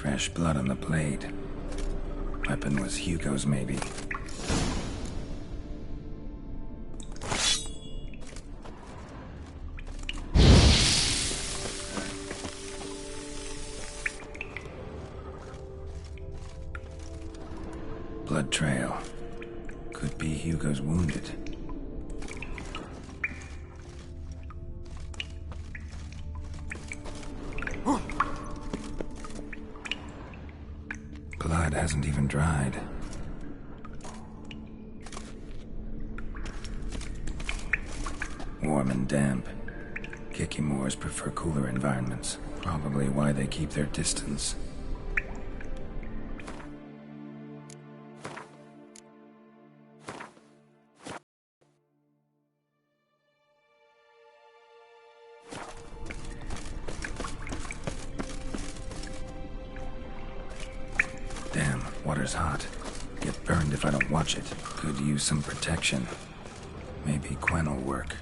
Fresh blood on the blade. Weapon was Hugo's, maybe. Blood trail. Could be Hugo's wounded. Blood hasn't even dried. Warm and damp. Kikimores prefer cooler environments. Probably why they keep their distance. Damn, water's hot. Get burned if I don't watch it. Could use some protection. Maybe Quen will work.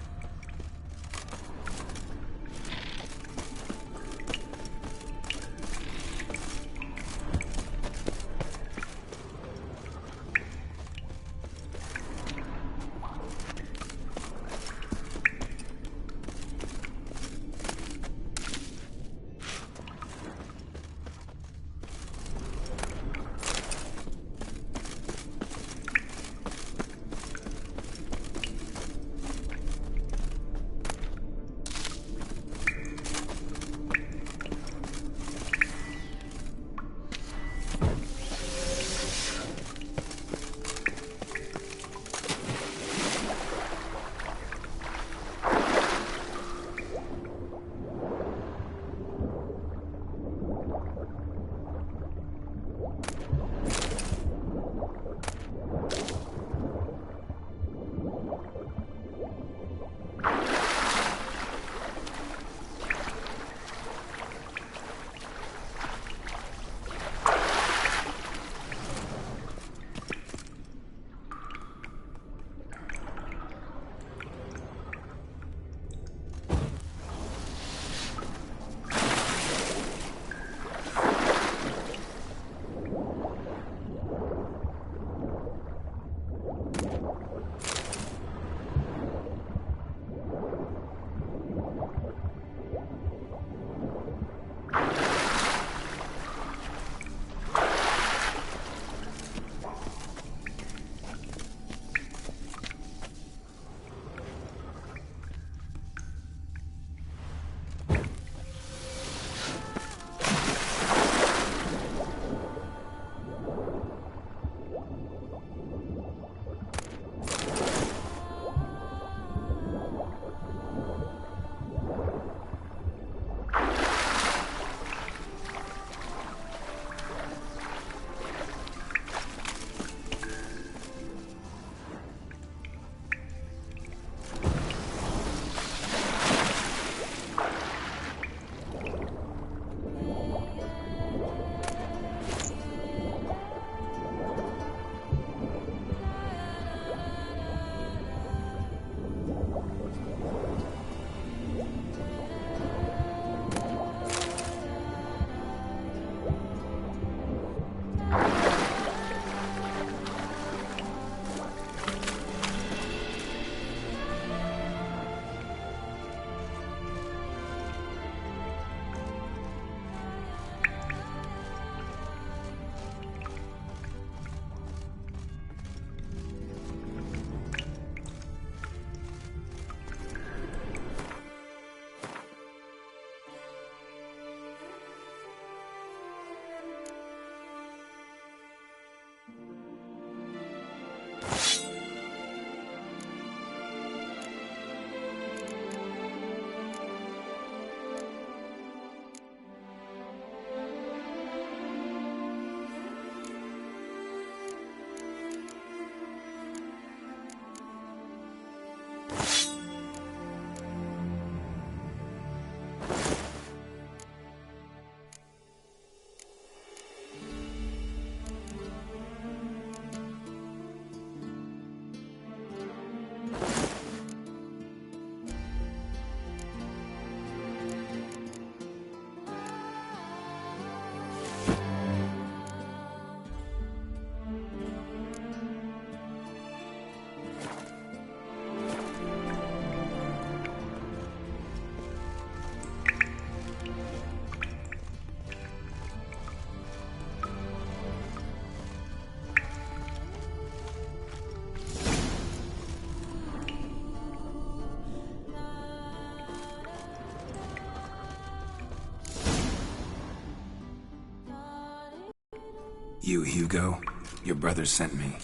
You, Hugo? Your brother sent me.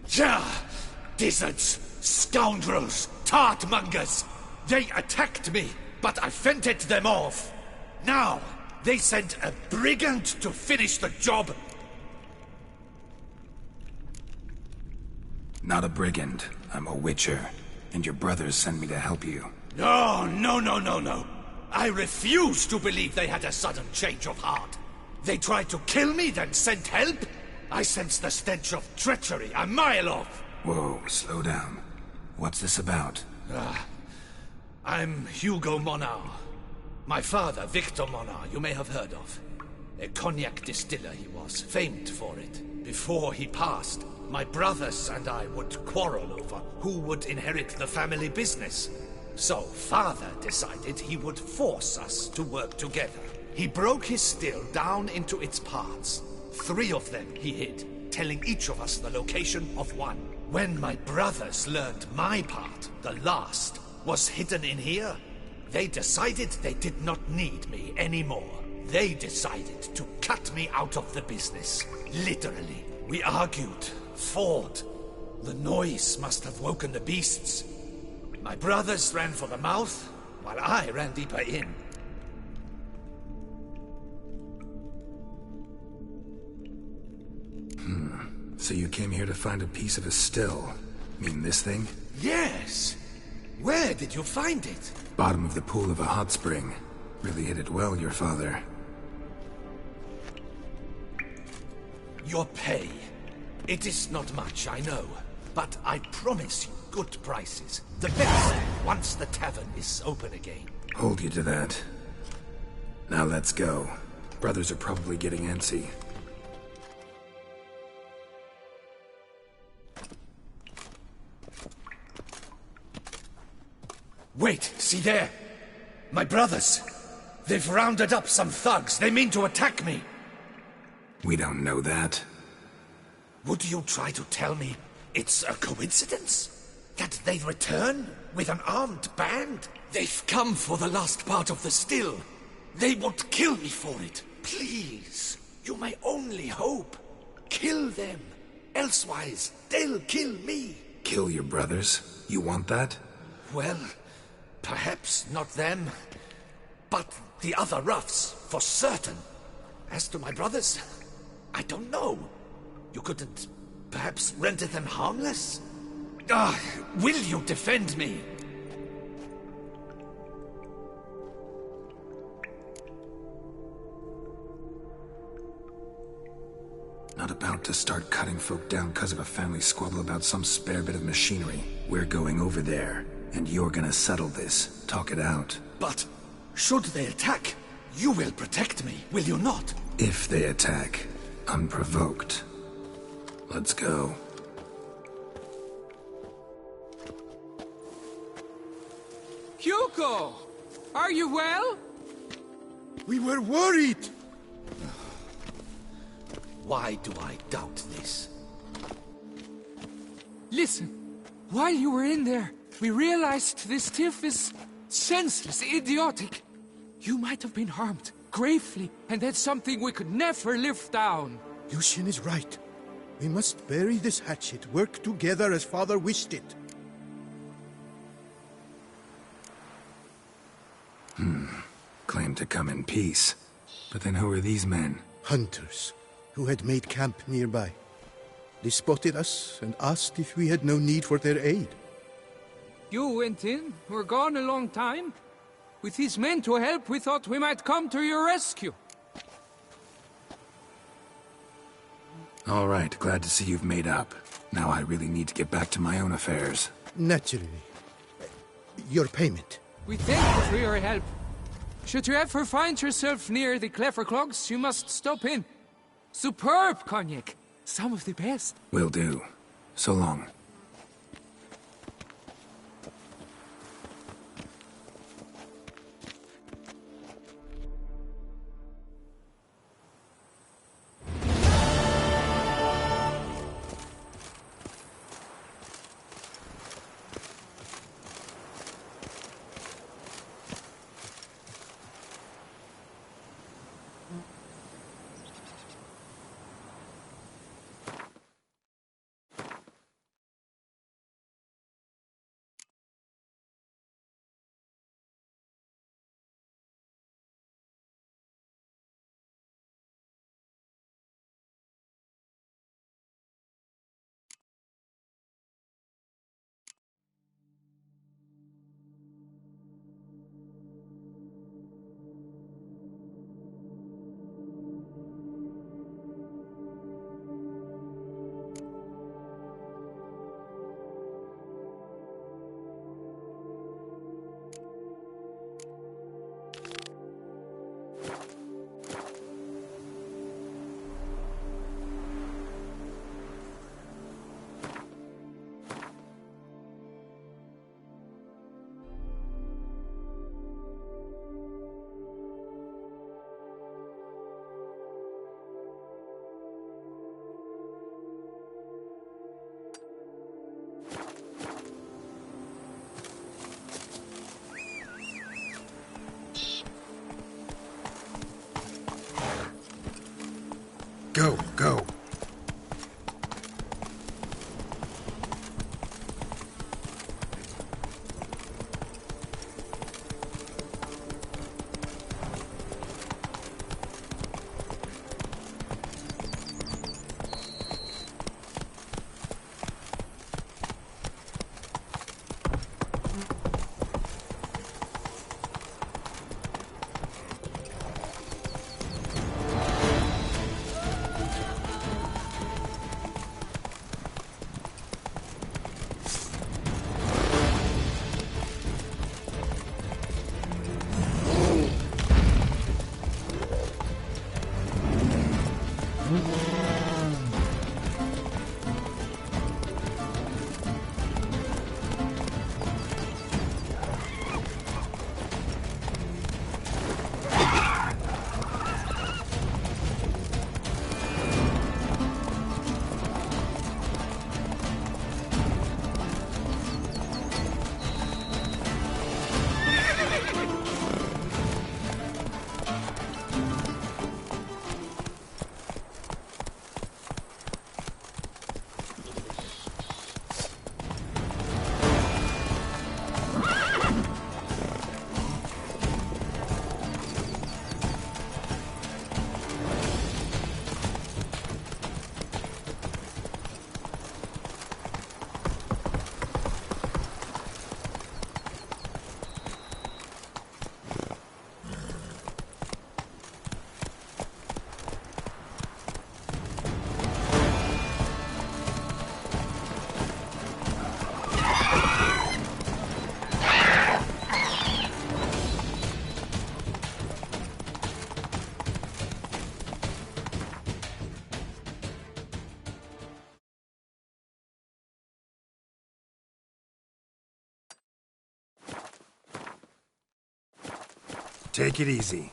Ja! Dizzards, scoundrels, tartmongers! They attacked me, but I fended them off. Now, they sent a brigand to finish the job. Not a brigand. I'm a witcher. And your brothers sent me to help you. No, no, no, no, no. I refuse to believe they had a sudden change of heart. They tried to kill me, then sent help? I sense the stench of treachery a mile off. Whoa, slow down. What's this about? I'm Hugo Monar. My father, Victor Monar, you may have heard of. A cognac distiller he was, famed for it. Before he passed, my brothers and I would quarrel over who would inherit the family business. So, father decided he would force us to work together. He broke his still down into its parts. 3 of them he hid, telling each of us the location of one. When my brothers learned my part, the last, was hidden in here, they decided they did not need me anymore. They decided to cut me out of the business. Literally. We argued, fought. The noise must have woken the beasts. My brothers ran for the mouth, while I ran deeper in. So you came here to find a piece of a still. Mean this thing? Yes! Where did you find it? Bottom of the pool of a hot spring. Really hit it well, your father. Your pay. It is not much, I know. But I promise you good prices. The best, once the tavern is open again. Hold you to that. Now let's go. Brothers are probably getting antsy. Wait, see there? My brothers. They've rounded up some thugs. They mean to attack me. We don't know that. Would you try to tell me it's a coincidence? That they return with an armed band? They've come for the last part of the still. They would kill me for it. Please, you my only hope. Kill them. Elsewise, they'll kill me. Kill your brothers? You want that? Well, perhaps not them, but the other roughs, for certain. As to my brothers, I don't know. You couldn't perhaps render them harmless? Will you defend me? Not about to start cutting folk down because of a family squabble about some spare bit of machinery. We're going over there, and you're gonna settle this. Talk it out. But should they attack, you will protect me, will you not? If they attack, unprovoked. Let's go. Hugo! Are you well? We were worried! Why do I doubt this? Listen, while you were in there, we realized this tiff is senseless, idiotic. You might have been harmed, gravely, and that's something we could never live down. Lucian is right. We must bury this hatchet, work together as Father wished it. Claim to come in peace. But then who are these men? Hunters, who had made camp nearby. They spotted us and asked if we had no need for their aid. You went in, were gone a long time. With these men to help, we thought we might come to your rescue. All right, glad to see you've made up. Now I really need to get back to my own affairs. Naturally. Your payment. We thank you for your help. Should you ever find yourself near the Clever Clogs, you must stop in. Superb cognac. Some of the best. Will do. So long. Go, go. Take it easy.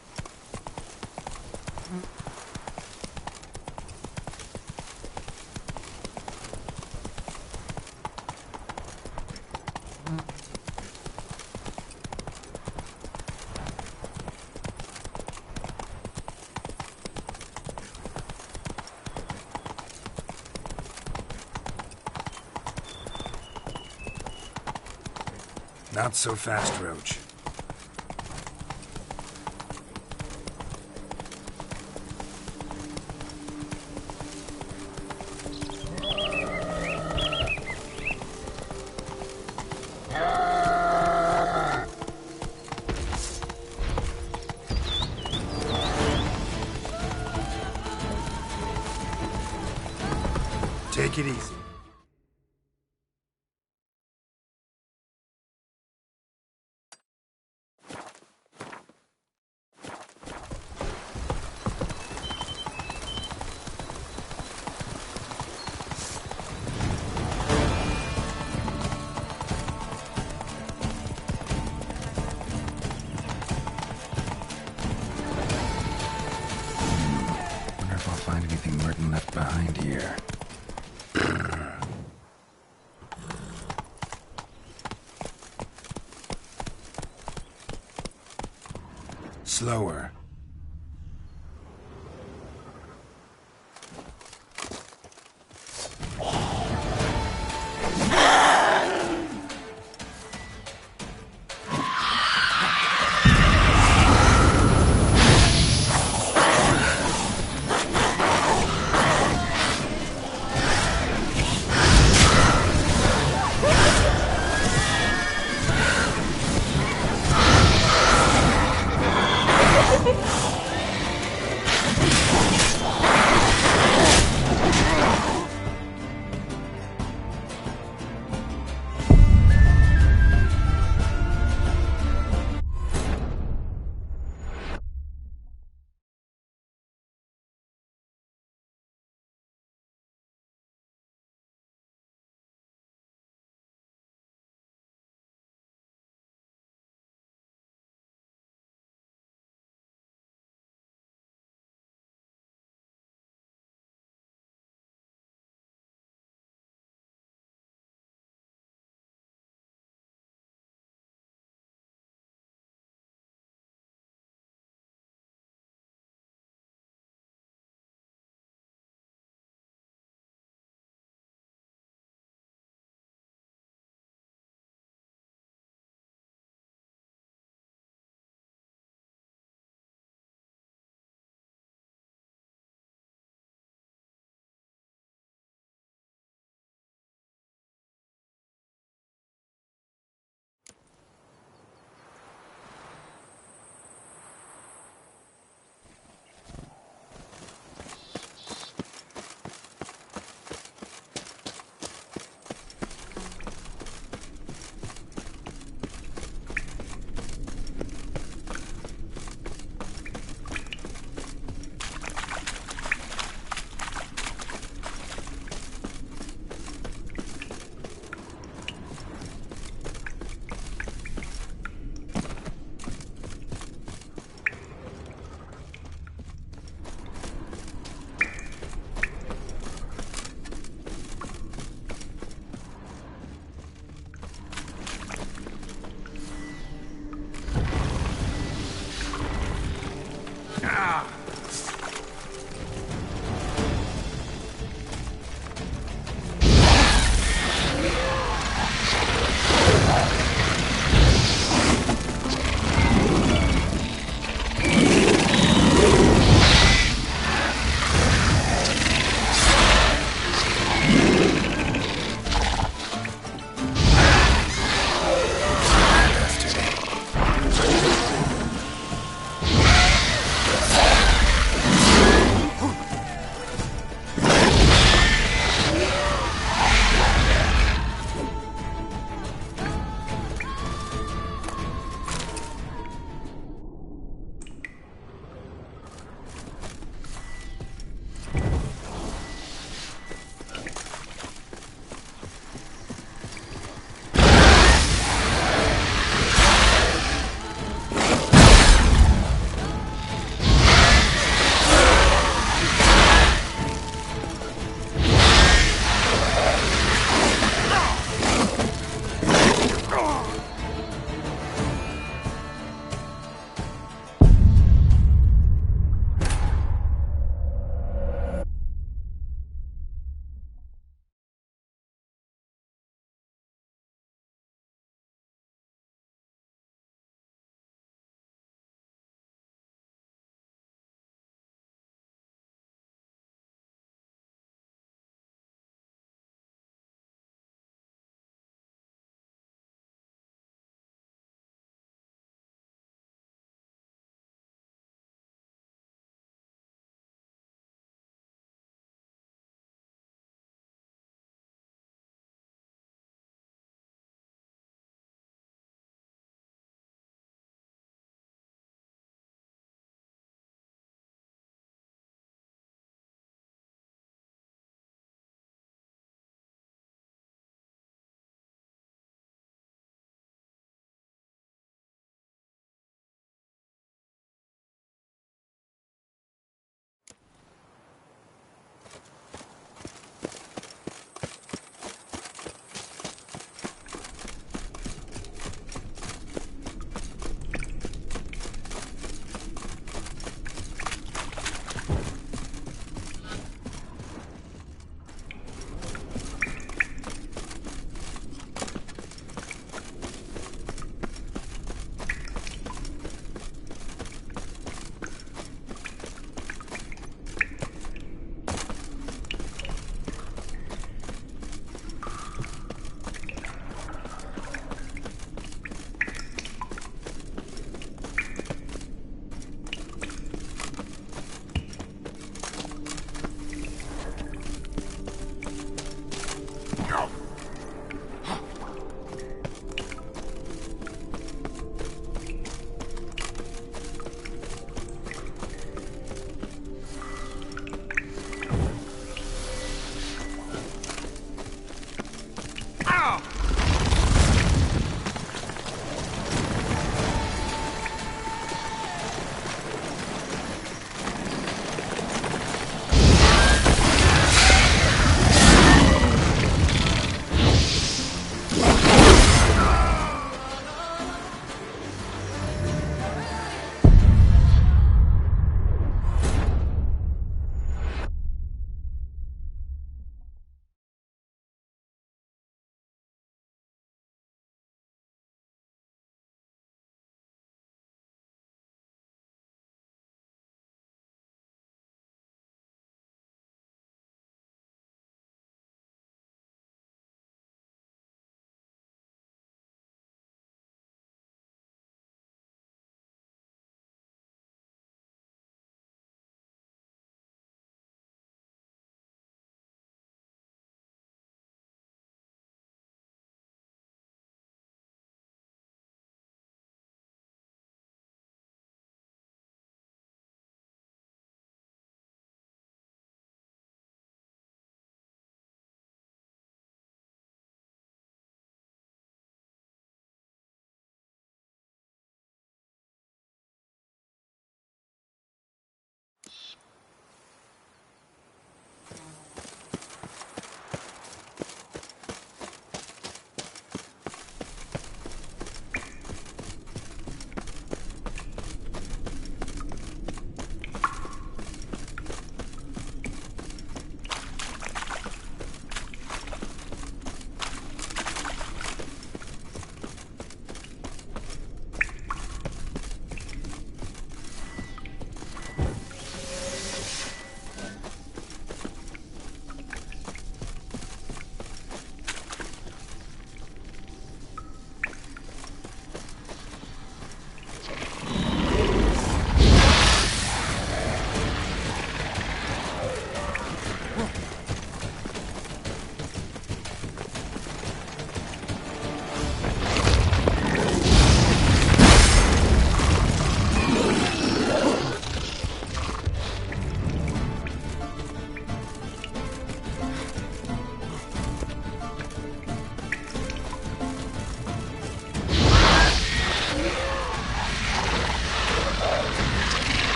Not so fast, Roach. Take it easy. Wonder if I'll find anything Martin left behind here. Slower.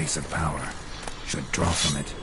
place of power. Should draw from it.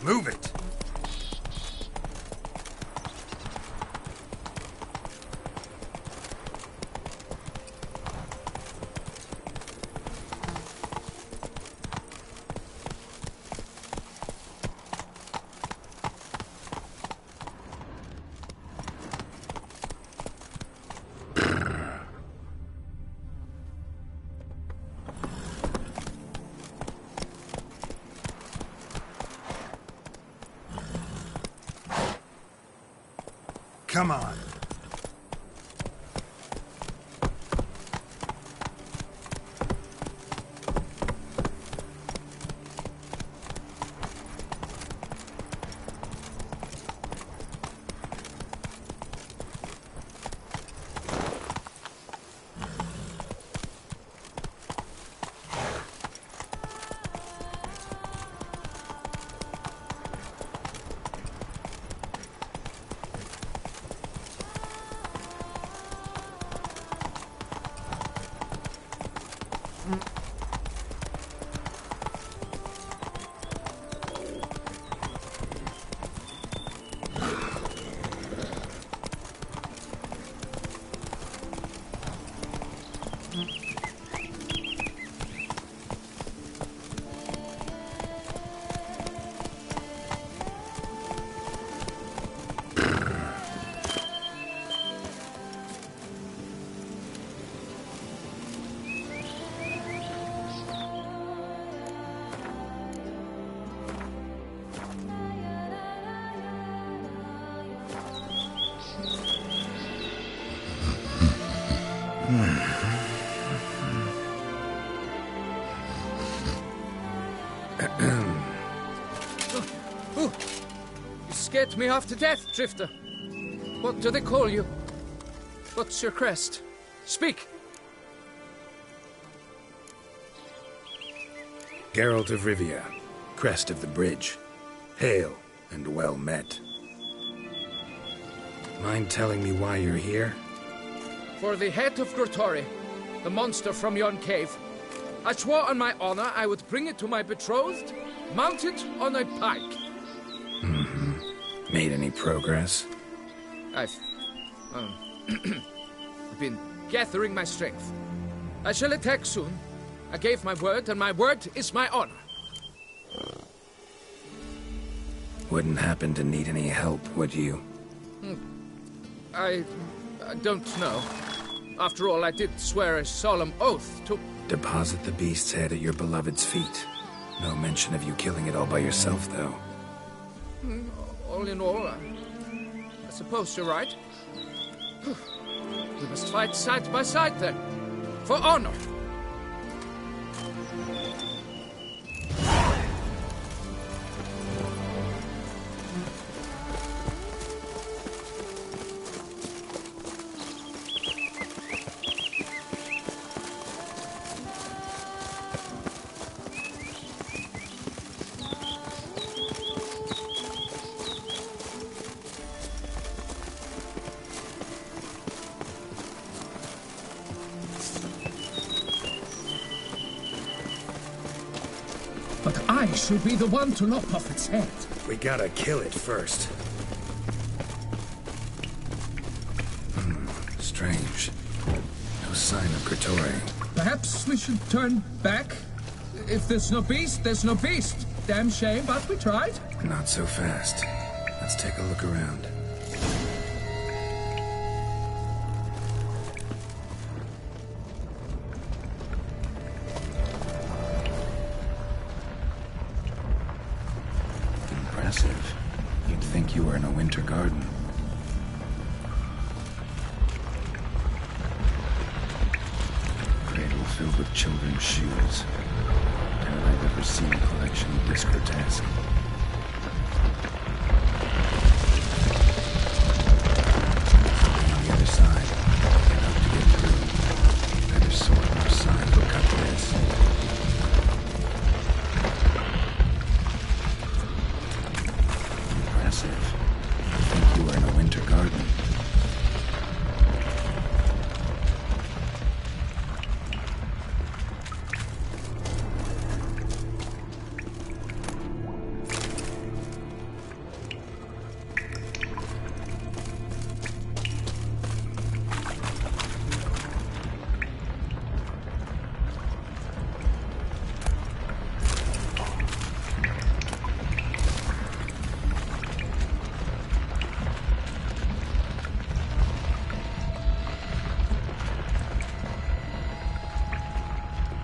Move it! Come on. You scared me half to death, Drifter. What do they call you? What's your crest? Speak! Geralt of Rivia, crest of the bridge. Hail and well met. Mind telling me why you're here? For the head of Grottori, the monster from yon cave. I swore on my honor I would bring it to my betrothed, mounted on a pike. Made any progress? I've been gathering my strength. I shall attack soon. I gave my word, and my word is my honor. Wouldn't happen to need any help, would you? I don't know. After all, I did swear a solemn oath to... Deposit the beast's head at your beloved's feet. No mention of you killing it all by yourself, though. All in all, I suppose you're right. We must fight side by side, then. For honor. But I should be the one to lop off its head. We gotta kill it first. Strange. No sign of Kratori. Perhaps we should turn back? If there's no beast, there's no beast. Damn shame, but we tried. Not so fast. Let's take a look around. Impressive. You'd think you were in a winter garden. Cradle filled with children's shoes. Doubt I've ever seen a collection this grotesque. On the other side, get up to get through. Better sort more sign. Look up this. Impressive. I think you were in a winter garden.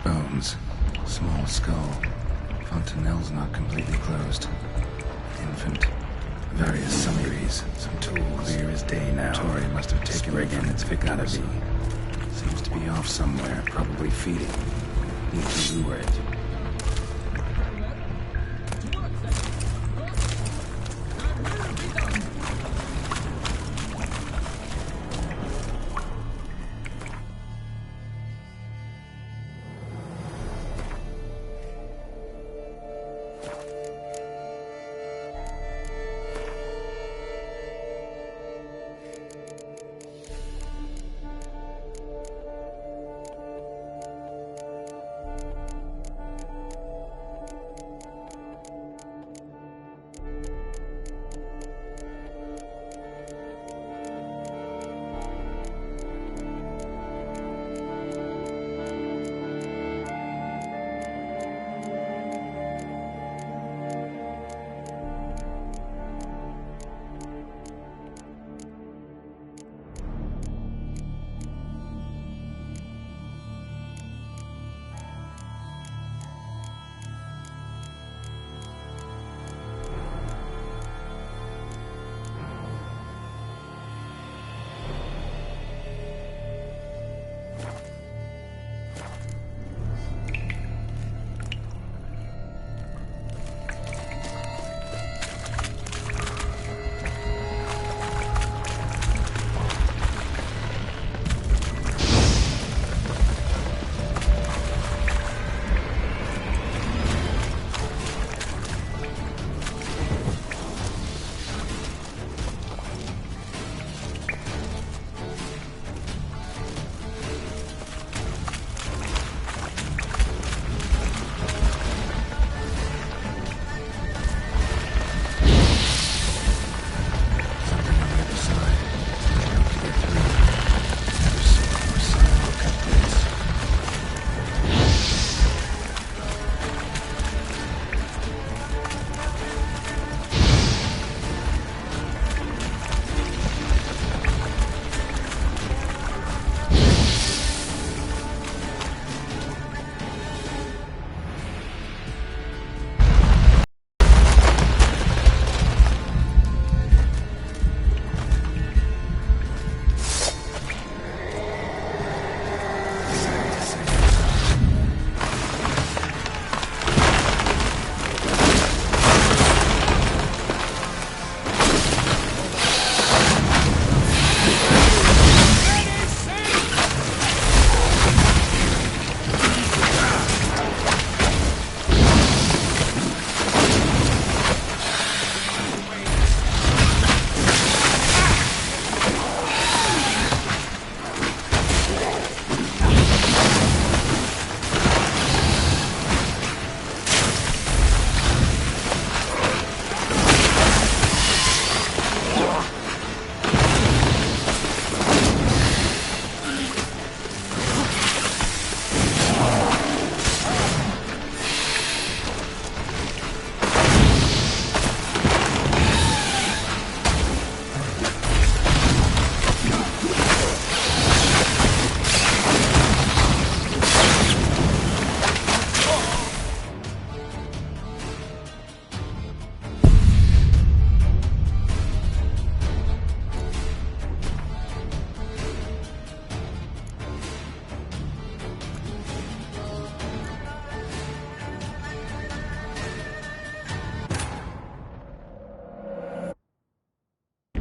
Bones. Small skull. Fontanelle's not completely closed. Infant. Various sundries. Some tools. Clear as day now. Tori must have taken it from its victims. Gotta be. Seems to be off somewhere, probably feeding. Need to lure it.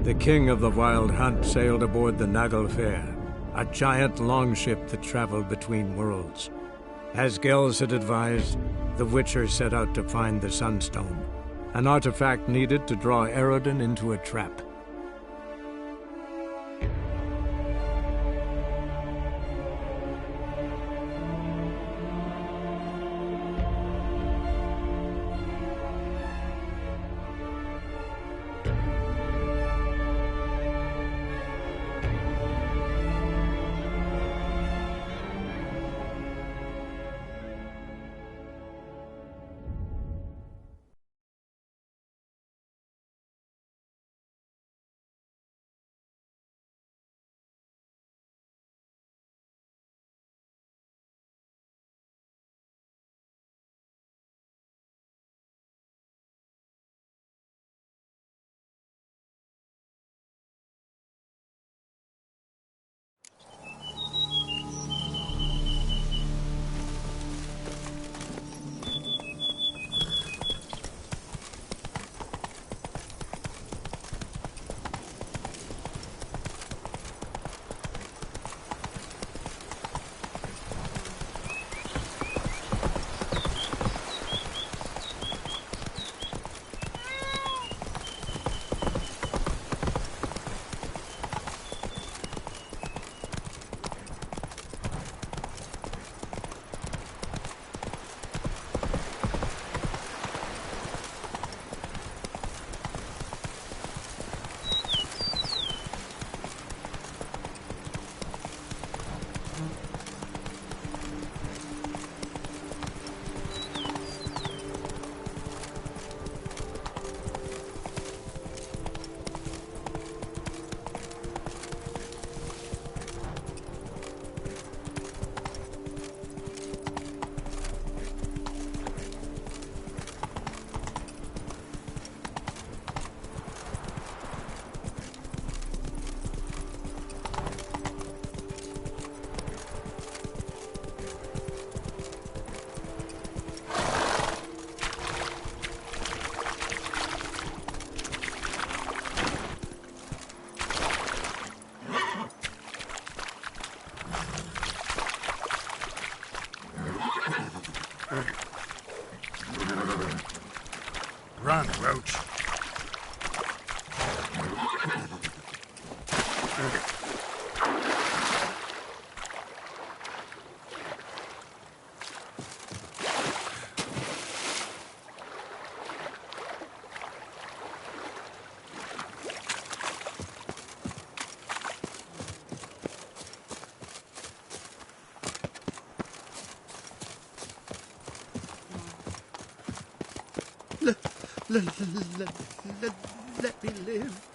The king of the Wild Hunt sailed aboard the Naglfar, a giant longship that traveled between worlds. As Gels had advised, the Witcher set out to find the Sunstone, an artifact needed to draw Eredin into a trap. Run, Roach. Let me live.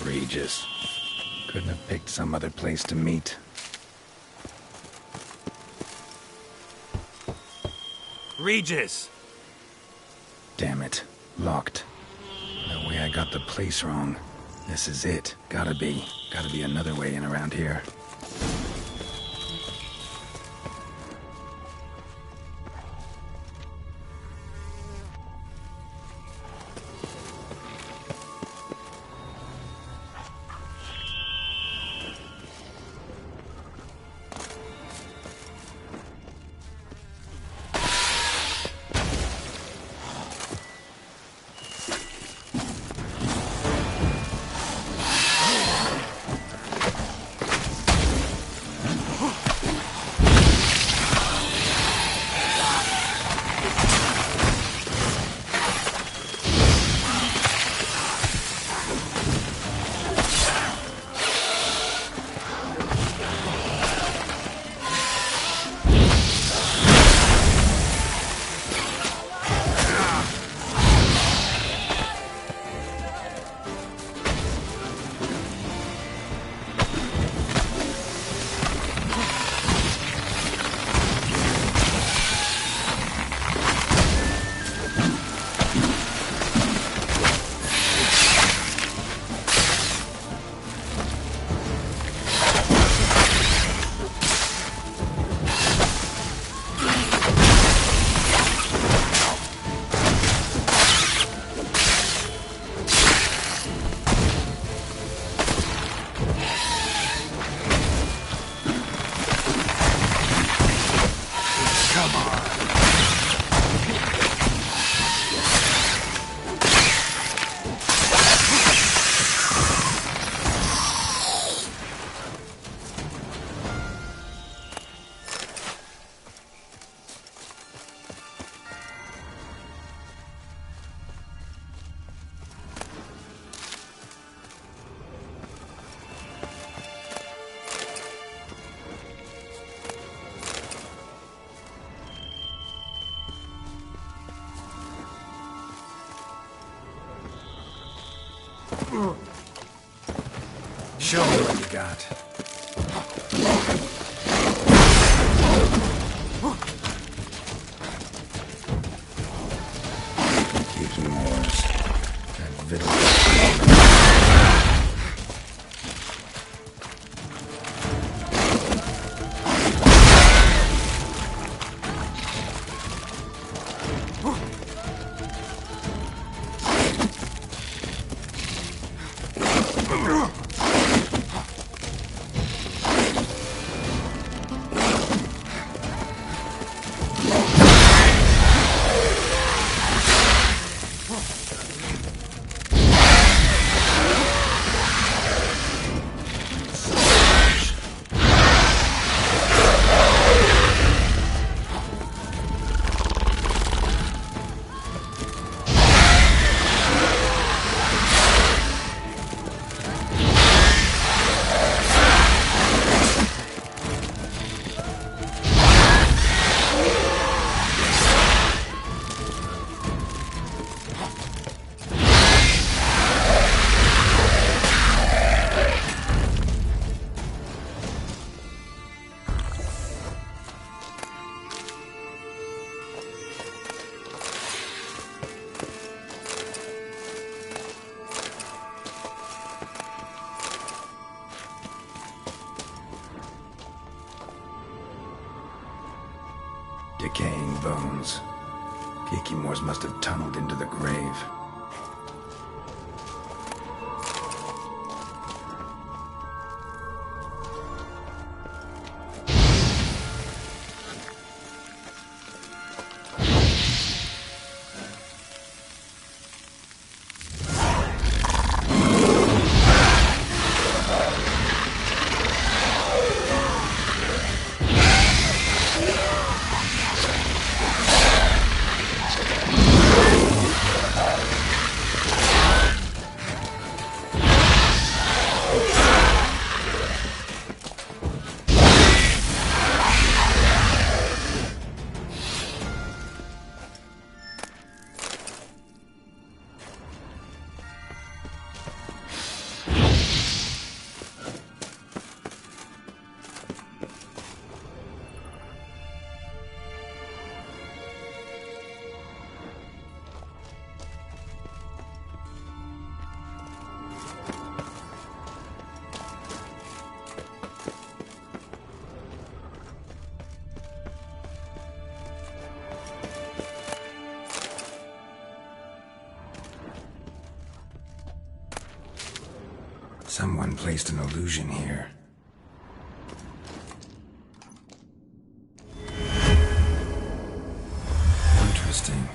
Regis. Couldn't have picked some other place to meet. Regis! Damn it. Locked. No way I got the place wrong. This is it. Gotta be. Gotta be another way in around here. Show me what you got. Keeps Moors. That victual. Decaying bones. Moors must have tunneled into the grave. Someone placed an illusion here. Interesting.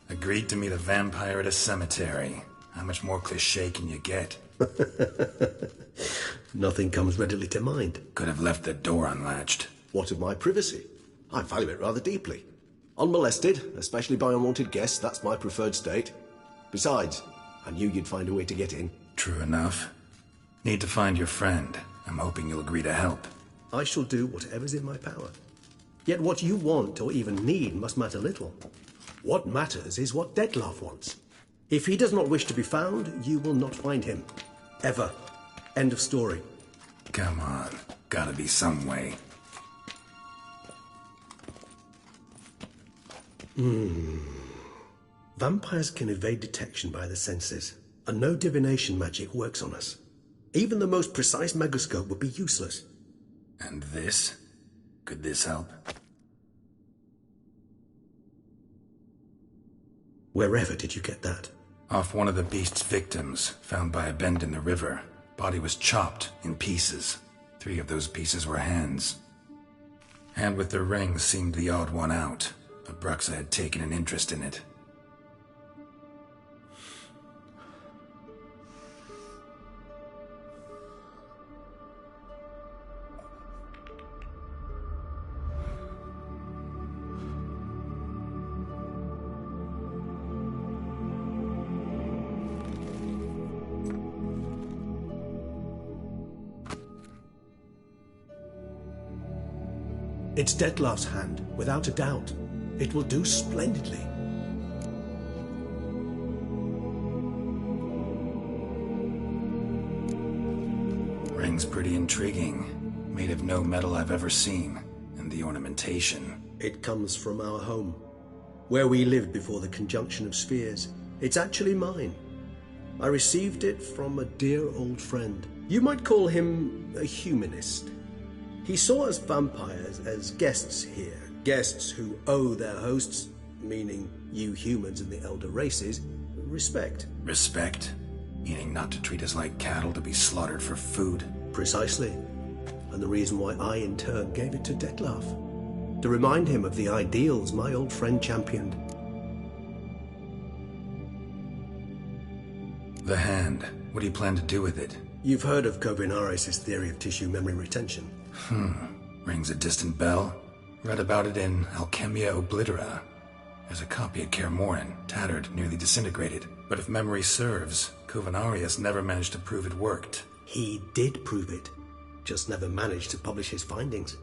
Agreed to meet a vampire at a cemetery. How much more cliché can you get? Nothing comes readily to mind. Could have left the door unlatched. What of my privacy? I value it rather deeply. Unmolested, especially by unwanted guests, that's my preferred state. Besides, I knew you'd find a way to get in. True enough. Need to find your friend. I'm hoping you'll agree to help. I shall do whatever's in my power. Yet what you want or even need must matter little. What matters is what Dettlaff wants. If he does not wish to be found, you will not find him. Ever. End of story. Come on. Gotta be some way. Vampires can evade detection by the senses, and no divination magic works on us. Even the most precise megascope would be useless. And this? Could this help? Wherever did you get that? Off one of the beast's victims, found by a bend in the river. Body was chopped in pieces. 3 of those pieces were hands. Hand with the ring seemed the odd one out, but Bruxa had taken an interest in it. It's Detlef's hand, without a doubt. It will do splendidly. Ring's pretty intriguing. Made of no metal I've ever seen. And the ornamentation. It comes from our home, where we lived before the conjunction of spheres. It's actually mine. I received it from a dear old friend. You might call him a humanist. He saw us vampires as guests here, guests who owe their hosts, meaning you humans and the elder races, respect. Respect? Meaning not to treat us like cattle to be slaughtered for food? Precisely. And the reason why I, in turn, gave it to Detlef. To remind him of the ideals my old friend championed. The hand. What do you plan to do with it? You've heard of Kovinaris' theory of tissue memory retention. Rings a distant bell. Read about it in Alchemia Oblitera. There's a copy at Kaer Morhen, tattered, nearly disintegrated. But if memory serves, Kovinaris never managed to prove it worked. He did prove it, just never managed to publish his findings.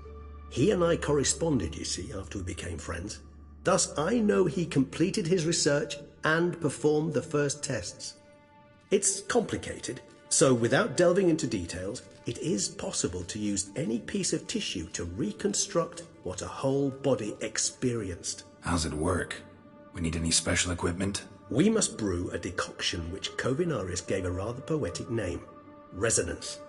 He and I corresponded, you see, after we became friends. Thus, I know he completed his research and performed the first tests. It's complicated, so without delving into details, it is possible to use any piece of tissue to reconstruct what a whole body experienced. How's it work? We need any special equipment? We must brew a decoction which Kovinaris gave a rather poetic name, resonance.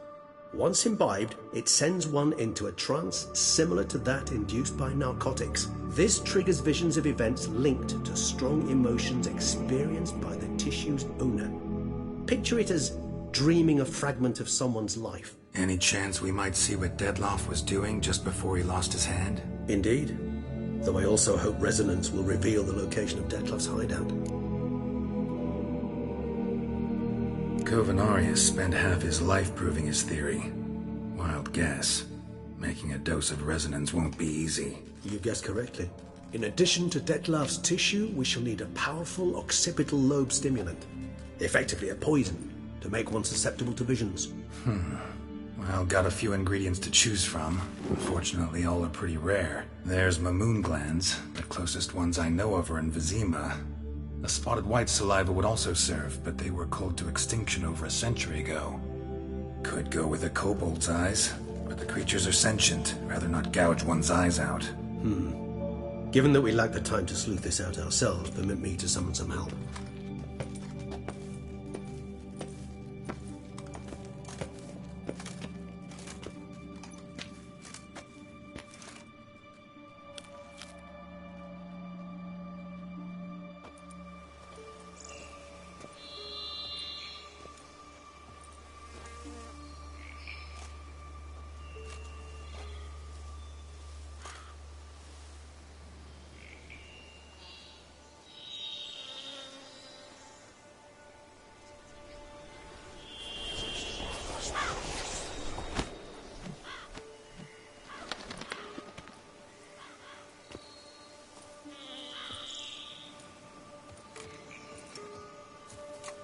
Once imbibed, it sends one into a trance similar to that induced by narcotics. This triggers visions of events linked to strong emotions experienced by the tissue's owner. Picture it as dreaming a fragment of someone's life. Any chance we might see what Detlef was doing just before he lost his hand? Indeed. Though I also hope resonance will reveal the location of Detlef's hideout. Kovinaris spent half his life proving his theory. Wild guess. Making a dose of resonance won't be easy. You guessed correctly. In addition to Detlef's tissue, we shall need a powerful occipital lobe stimulant. Effectively a poison, to make one susceptible to visions. Well, got a few ingredients to choose from. Unfortunately, all are pretty rare. There's Mamoon glands. The closest ones I know of are in Vizima. The spotted white saliva would also serve, but they were culled to extinction over a century ago. Could go with a kobold's eyes, but the creatures are sentient. Rather not gouge one's eyes out. Given that we lack the time to sleuth this out ourselves, permit me to summon some help.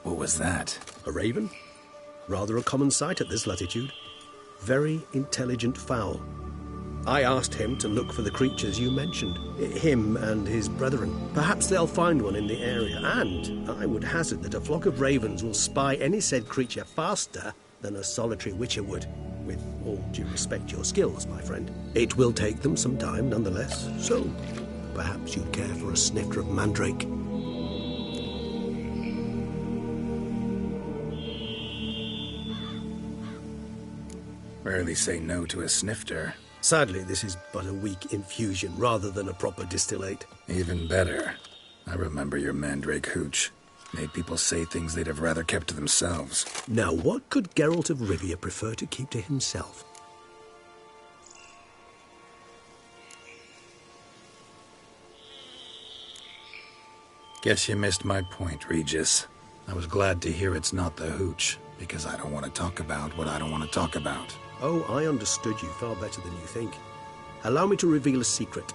What was that? A raven? Rather a common sight at this latitude. Very intelligent fowl. I asked him to look for the creatures you mentioned. Him and his brethren. Perhaps they'll find one in the area, and I would hazard that a flock of ravens will spy any said creature faster than a solitary witcher would. With all due respect to your skills, my friend. It will take them some time, nonetheless, so perhaps you'd care for a snifter of mandrake. Rarely say no to a snifter. Sadly, this is but a weak infusion rather than a proper distillate. Even better. I remember your mandrake hooch. Made people say things they'd have rather kept to themselves. Now, what could Geralt of Rivia prefer to keep to himself? Guess you missed my point, Regis. I was glad to hear it's not the hooch, because I don't want to talk about what I don't want to talk about. Oh, I understood you far better than you think. Allow me to reveal a secret.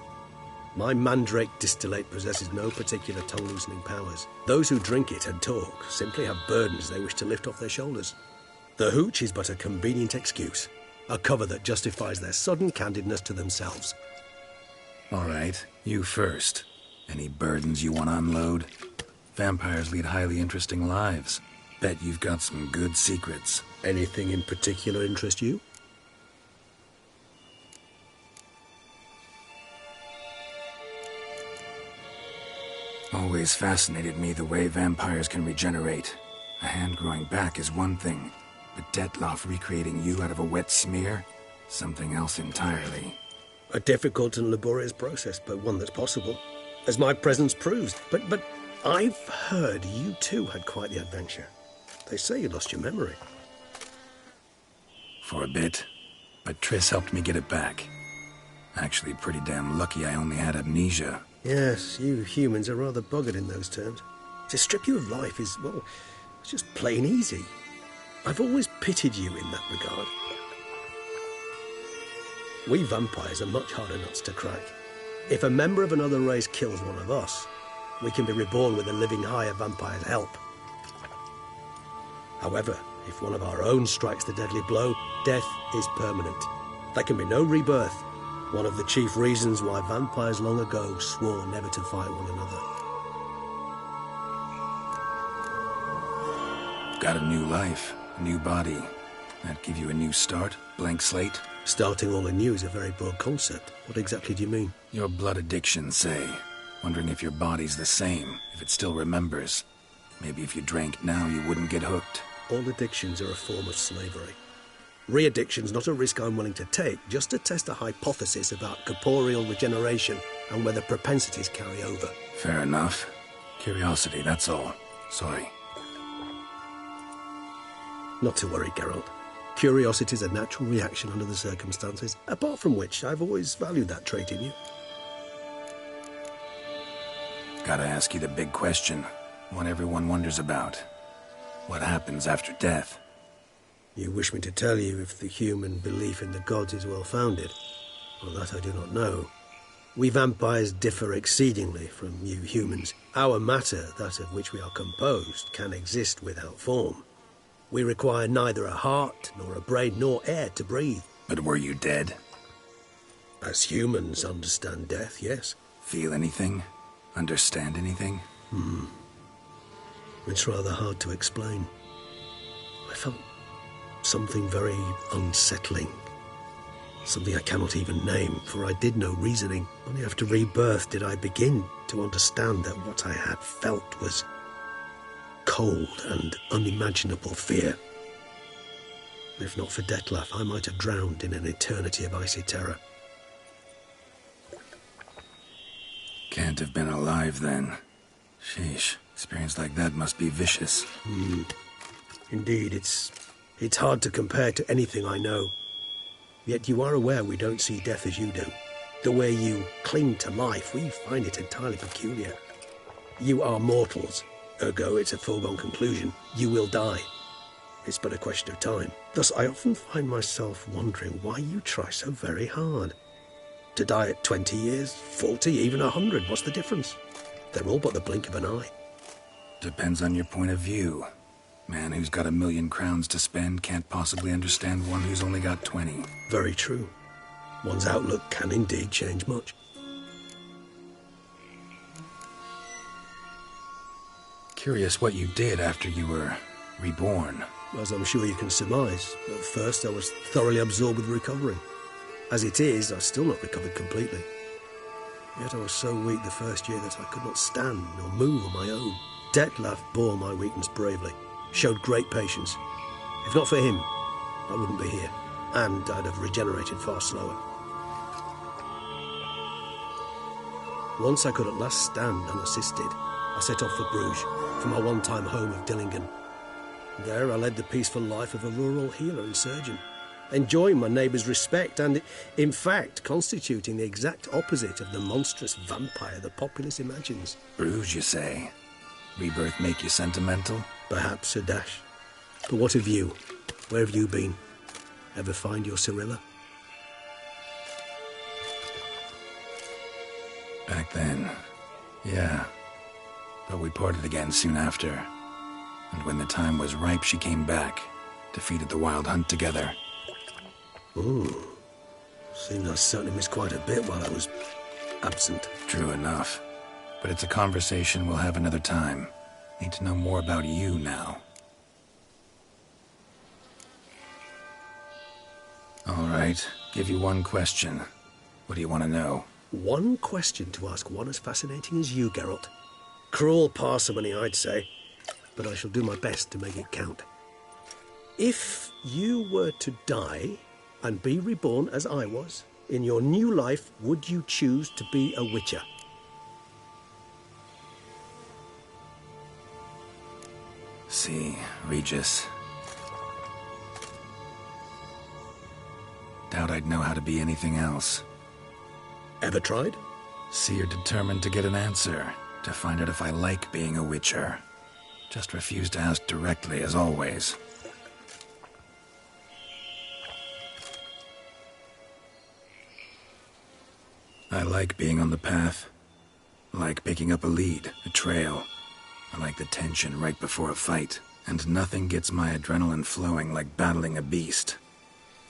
My mandrake distillate possesses no particular tongue-loosening powers. Those who drink it and talk simply have burdens they wish to lift off their shoulders. The hooch is but a convenient excuse, a cover that justifies their sudden candidness to themselves. All right, you first. Any burdens you want to unload? Vampires lead highly interesting lives. Bet you've got some good secrets. Anything in particular interest you? Always fascinated me the way vampires can regenerate. A hand growing back is one thing, but Detloff recreating you out of a wet smear? Something else entirely. A difficult and laborious process, but one that's possible, as my presence proves. But I've heard you too had quite the adventure. They say you lost your memory. For a bit, but Triss helped me get it back. Actually, pretty damn lucky I only had amnesia. Yes, you humans are rather buggered in those terms. To strip you of life is, well, it's just plain easy. I've always pitied you in that regard. We vampires are much harder nuts to crack. If a member of another race kills one of us, we can be reborn with a living higher vampire's help. However, if one of our own strikes the deadly blow, death is permanent. There can be no rebirth. One of the chief reasons why vampires long ago swore never to fight one another. Got a new life, a new body. That give you a new start? Blank slate? Starting all anew is a very broad concept. What exactly do you mean? Your blood addiction, say. Wondering if your body's the same, if it still remembers. Maybe if you drank now, you wouldn't get hooked. All addictions are a form of slavery. Re-addiction's not a risk I'm willing to take, just to test a hypothesis about corporeal regeneration and whether propensities carry over. Fair enough. Curiosity, that's all. Sorry. Not to worry, Geralt. Curiosity's a natural reaction under the circumstances, apart from which I've always valued that trait in you. Gotta ask you the big question. One everyone wonders about. What happens after death? You wish me to tell you if the human belief in the gods is well-founded? Well, that I do not know. We vampires differ exceedingly from you humans. Our matter, that of which we are composed, can exist without form. We require neither a heart, nor a brain, nor air to breathe. But were you dead? As humans understand death, yes. Feel anything? Understand anything? It's rather hard to explain. I felt something very unsettling. Something I cannot even name, for I did no reasoning. Only after rebirth did I begin to understand that what I had felt was cold and unimaginable fear. If not for Detlaff, I might have drowned in an eternity of icy terror. Can't have been alive then. Sheesh, experience like that must be vicious. Indeed, it's hard to compare to anything I know. Yet you are aware we don't see death as you do. The way you cling to life, we find it entirely peculiar. You are mortals, ergo it's a foregone conclusion. You will die. It's but a question of time. Thus, I often find myself wondering why you try so very hard. To die at 20 years, 40, even 100, what's the difference? They're all but the blink of an eye. Depends on your point of view. Man who's got 1,000,000 crowns to spend can't possibly understand one who's only got 20. Very true. One's outlook can indeed change much. Curious what you did after you were reborn. As I'm sure you can surmise, at first I was thoroughly absorbed with recovering. As it is, I've still not recovered completely. Yet I was so weak the first year that I could not stand nor move on my own. Detlaff bore my weakness bravely, showed great patience. If not for him, I wouldn't be here, and I'd have regenerated far slower. Once I could at last stand unassisted, I set off for Bruges, from my one-time home of Dillingen. There I led the peaceful life of a rural healer and surgeon, enjoying my neighbours' respect and, in fact, constituting the exact opposite of the monstrous vampire the populace imagines. Bruges, you say? Rebirth make you sentimental? Perhaps a dash. But what of you? Where have you been? Ever find your Cyrilla? Back then, yeah. But we parted again soon after. And when the time was ripe, she came back. Defeated the Wild Hunt together. Ooh. Seems I certainly missed quite a bit while I was absent. True enough. But it's a conversation we'll have another time. Need to know more about you now. All right. Give you one question. What do you want to know? One question to ask one as fascinating as you, Geralt. Cruel parsimony, I'd say. But I shall do my best to make it count. If you were to die and be reborn as I was, in your new life, would you choose to be a Witcher? See, Regis. Doubt I'd know how to be anything else. Ever tried? See, you're determined to get an answer, to find out if I like being a Witcher. Just refuse to ask directly, as always. I like being on the path. I like picking up a lead, a trail. I like the tension right before a fight. And nothing gets my adrenaline flowing like battling a beast.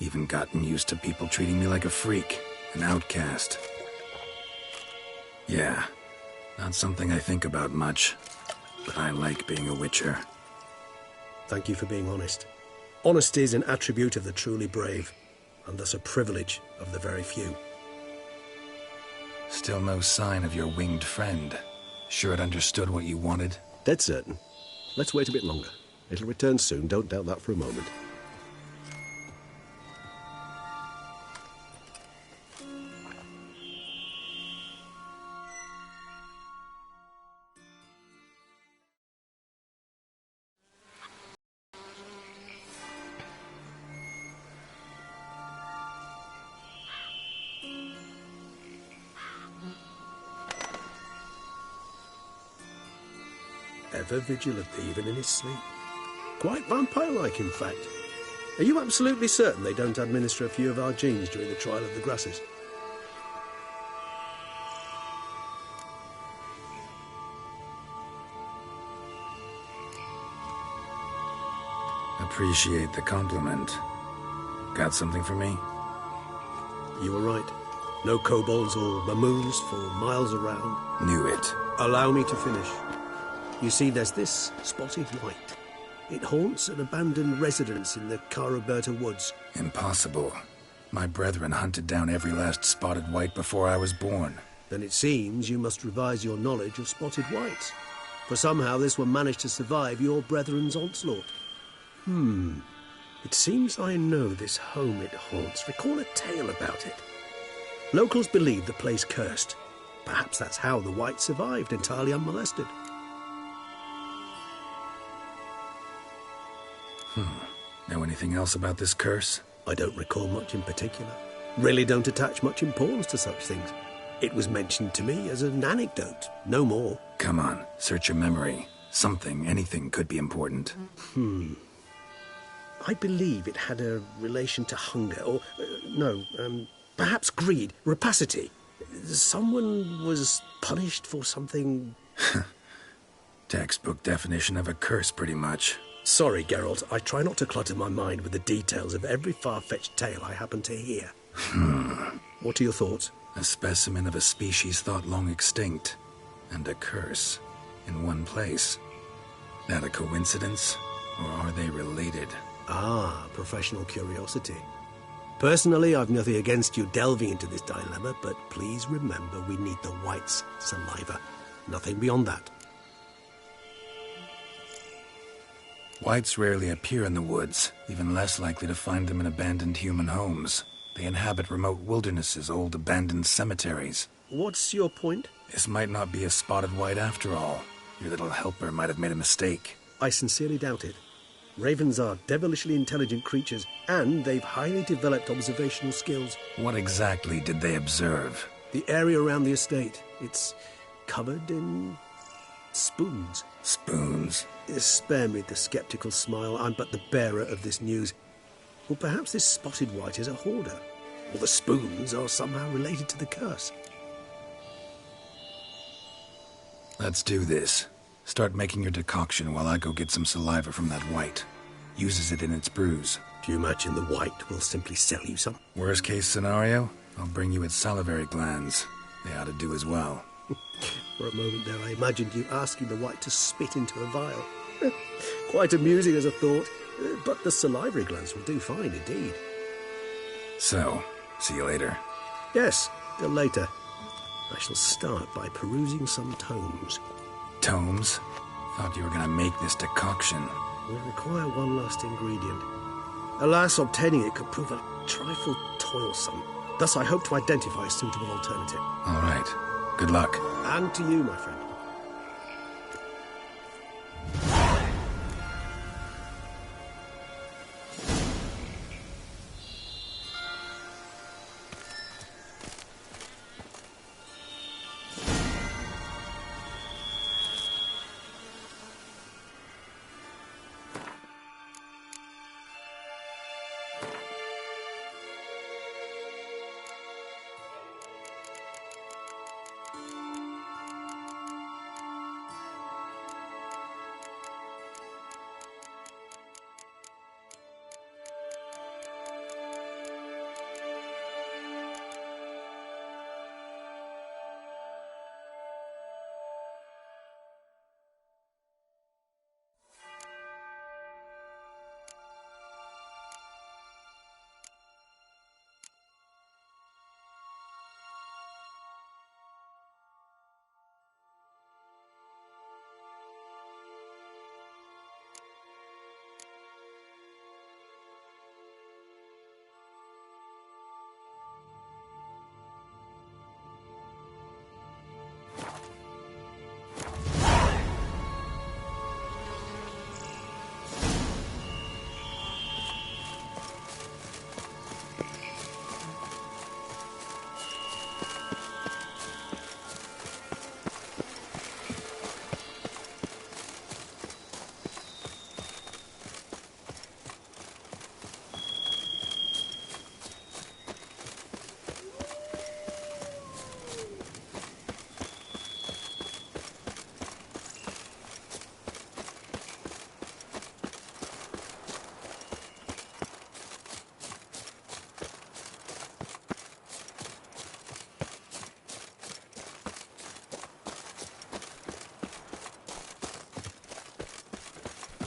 Even gotten used to people treating me like a freak, an outcast. Yeah, not something I think about much, but I like being a Witcher. Thank you for being honest. Honesty is an attribute of the truly brave, and thus a privilege of the very few. Still no sign of your winged friend. Sure it understood what you wanted? Dead certain. Let's wait a bit longer. It'll return soon, don't doubt that for a moment. Ever vigilant, even in his sleep. Quite vampire-like, in fact. Are you absolutely certain they don't administer a few of our genes during the trial of the grasses? Appreciate the compliment. Got something for me? You were right. No kobolds or mamoons for miles around. Knew it. Allow me to finish. You see, there's this spotted white. It haunts an abandoned residence in the Caraberta woods. Impossible. My brethren hunted down every last spotted white before I was born. Then it seems you must revise your knowledge of spotted whites. For somehow this one managed to survive your brethren's onslaught. It seems I know this home it haunts. Recall a tale about it. Locals believe the place cursed. Perhaps that's how the white survived entirely unmolested. Know anything else about this curse? I don't recall much in particular. Really don't attach much importance to such things. It was mentioned to me as an anecdote, no more. Come on, search your memory. Something, anything could be important. I believe it had a relation to hunger, or, perhaps greed, rapacity. Someone was punished for something... Textbook definition of a curse, pretty much. Sorry, Geralt, I try not to clutter my mind with the details of every far-fetched tale I happen to hear. What are your thoughts? A specimen of a species thought long extinct, and a curse, in one place. That a coincidence, or are they related? Ah, professional curiosity. Personally, I've nothing against you delving into this dilemma, but please remember we need the white's saliva. Nothing beyond that. Whites rarely appear in the woods, even less likely to find them in abandoned human homes. They inhabit remote wildernesses, old abandoned cemeteries. What's your point? This might not be a spotted white after all. Your little helper might have made a mistake. I sincerely doubt it. Ravens are devilishly intelligent creatures, and they've highly developed observational skills. What exactly did they observe? The area around the estate, it's covered in spoons. Spoons? Spare me the skeptical smile. I'm but the bearer of this news. Or perhaps this spotted white is a hoarder. Or the spoons are somehow related to the curse. Let's do this. Start making your decoction while I go get some saliva from that white. Uses it in its brews. Do you imagine the white will simply sell you some? Worst case scenario, I'll bring you its salivary glands. They ought to do as well. For a moment there, I imagined you asking the white to spit into a vial. Quite amusing as a thought, but the salivary glands will do fine indeed. So, see you later. Yes, till later. I shall start by perusing some tomes. Tomes? Thought you were gonna make this decoction. Will require one last ingredient. Alas, obtaining it could prove a trifle toilsome. Thus, I hope to identify a suitable alternative. All right. Good luck. And to you, my friend.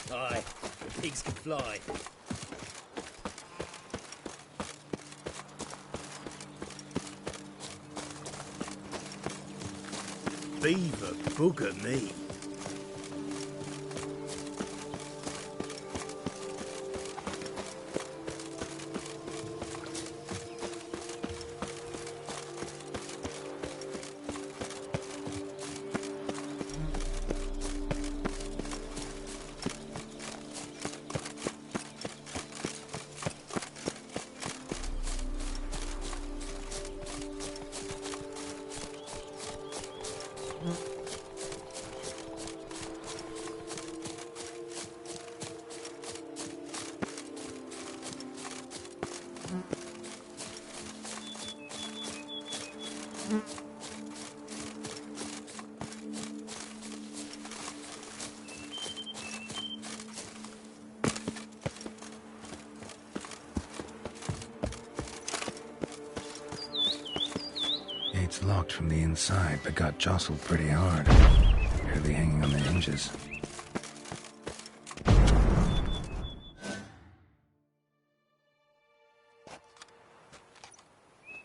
Aye, the pigs can fly. Beaver bugger me. Gate's locked from the inside, but got jostled pretty hard. Barely hanging on the hinges.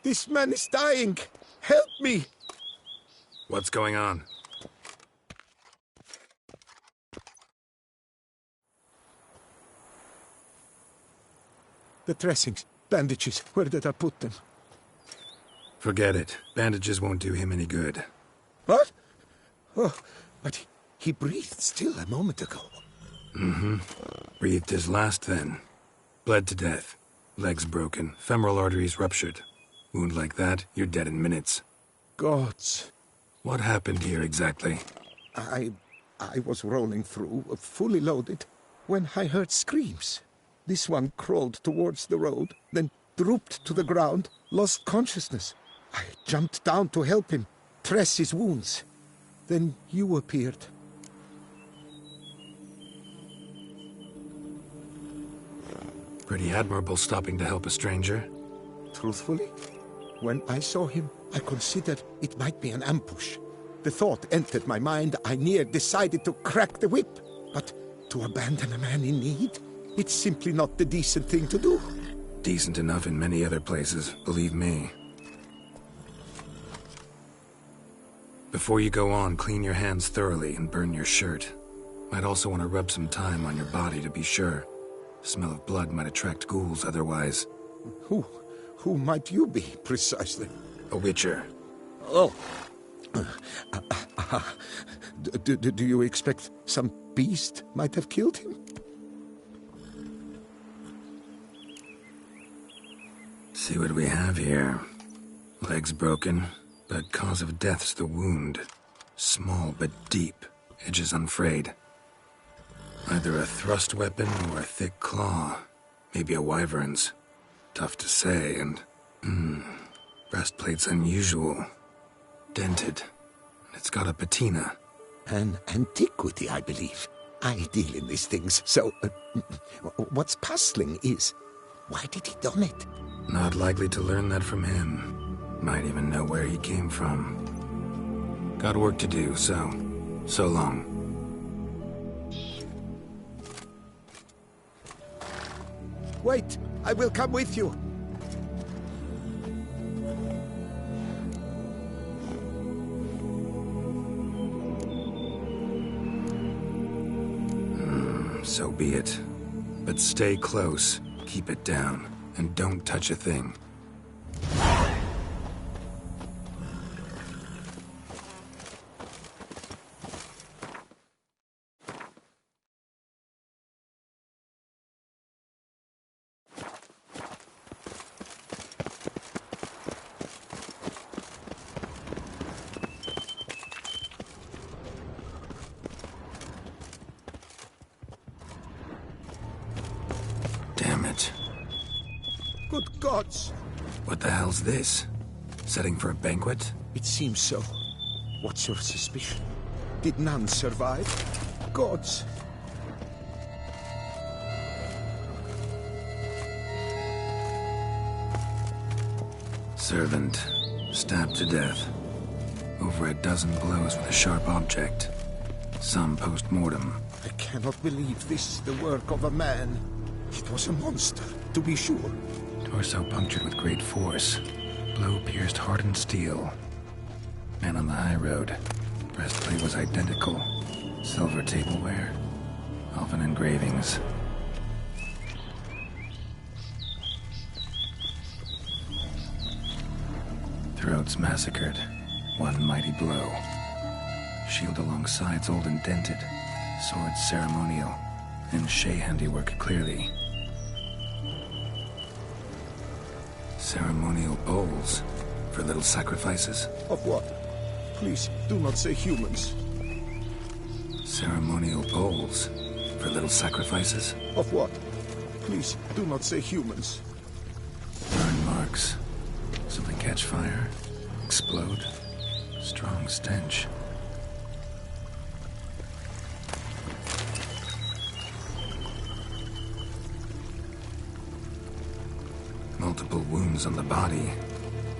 This man is dying. Help me. What's going on? The dressings, bandages, where did I put them? Forget it. Bandages won't do him any good. What? Oh, but he breathed still a moment ago. Mm-hmm. Breathed his last then. Bled to death. Legs broken. Femoral arteries ruptured. Wound like that, you're dead in minutes. Gods. What happened here exactly? I was rolling through, fully loaded, when I heard screams. This one crawled towards the road, then drooped to the ground, lost consciousness. I jumped down to help him, dress his wounds. Then you appeared. Pretty admirable stopping to help a stranger. Truthfully, when I saw him, I considered it might be an ambush. The thought entered my mind, I near decided to crack the whip. But to abandon a man in need? It's simply not the decent thing to do. Decent enough in many other places, believe me. Before you go on, clean your hands thoroughly and burn your shirt. Might also want to rub some thyme on your body to be sure. Smell of blood might attract ghouls otherwise. Who might you be, precisely? A witcher. Oh. Do you expect some beast might have killed him? See what we have here. Legs broken, but cause of death's the wound. Small but deep, edges unfrayed. Either a thrust weapon or a thick claw. Maybe a wyvern's. Tough to say, and... breastplate's unusual. Dented. It's got a patina. An antiquity, I believe. I deal in these things, so... what's puzzling is... why did he don it? Not likely to learn that from him. Might even know where he came from. Got work to do, so long. Wait, I will come with you. So be it. But stay close, keep it down, and don't touch a thing. Damn it. Good gods! What the hell's this? Setting for a banquet? It seems so. What's your suspicion? Did none survive? Gods! Servant, stabbed to death. Over a dozen blows with a sharp object. Some post-mortem. I cannot believe this is the work of a man. It was a monster, to be sure. Torso punctured with great force. Blow pierced hardened steel. Man on the high road. Breastplate was identical. Silver tableware. Elven engravings. Throats massacred. One mighty blow. Shield along sides old and dented. Sword ceremonial. And Shay handiwork clearly. Ceremonial bowls. For little sacrifices. Of what? Please, do not say humans. Ceremonial bowls. For little sacrifices. Of what? Please, do not say humans. Burn marks. Something catch fire. Explode. Strong stench. Multiple wounds on the body.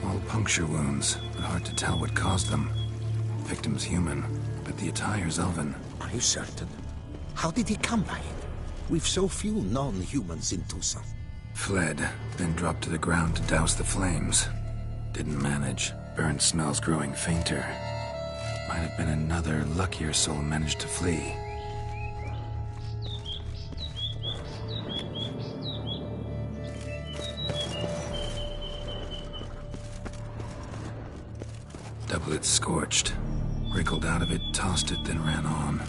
All puncture wounds, but hard to tell what caused them. Victim's human, but the attire's elven. Are you certain? How did he come by it? We've so few non-humans in Tucson. Fled, then dropped to the ground to douse the flames. Didn't manage. Burnt smells growing fainter. Might have been another luckier soul managed to flee. Doublet scorched. Wriggled out of it, tossed it, then ran on.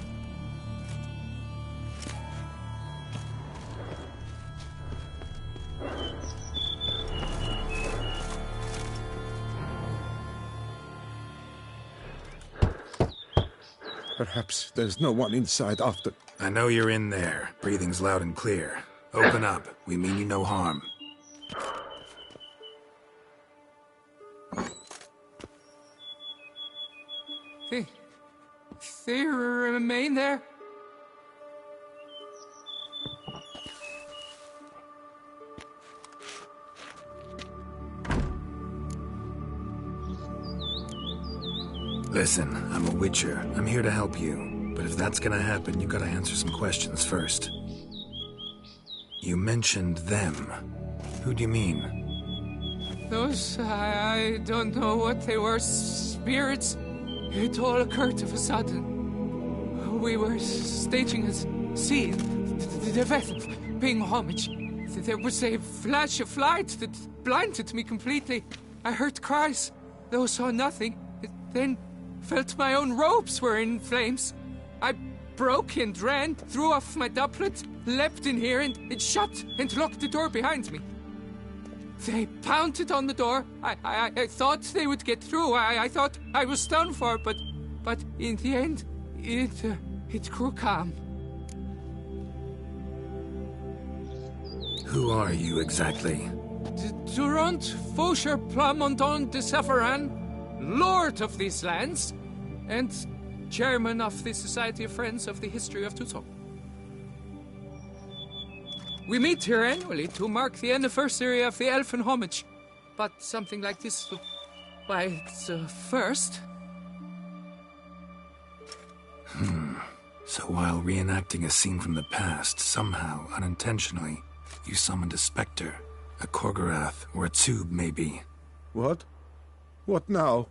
Perhaps there's no one inside after... I know you're in there. Breathing's loud and clear. Open up. We mean you no harm. They remain there? Listen, I'm a witcher. I'm here to help you. But if that's gonna happen, you gotta answer some questions first. You mentioned them. Who do you mean? Those, I don't know what they were. Spirits. It all occurred of a sudden. We were staging a scene. The event of paying homage. There was a flash of light that blinded me completely. I heard cries, though saw nothing. Then felt my own robes were in flames. I broke and ran, threw off my doublet, leapt in here, and it shut and locked the door behind me. They pounded on the door. I thought they would get through. I thought I was done for, but in the end, it grew calm. Who are you exactly? Durant Faucher Plamondon de Savarin, Lord of these lands, and Chairman of the Society of Friends of the History of Tucson. We meet here annually to mark the anniversary of the Elfin Homage, but something like this, why, it's a first. So while reenacting a scene from the past, somehow, unintentionally, you summoned a specter, a Korgorath, or a tube, maybe. What? What now?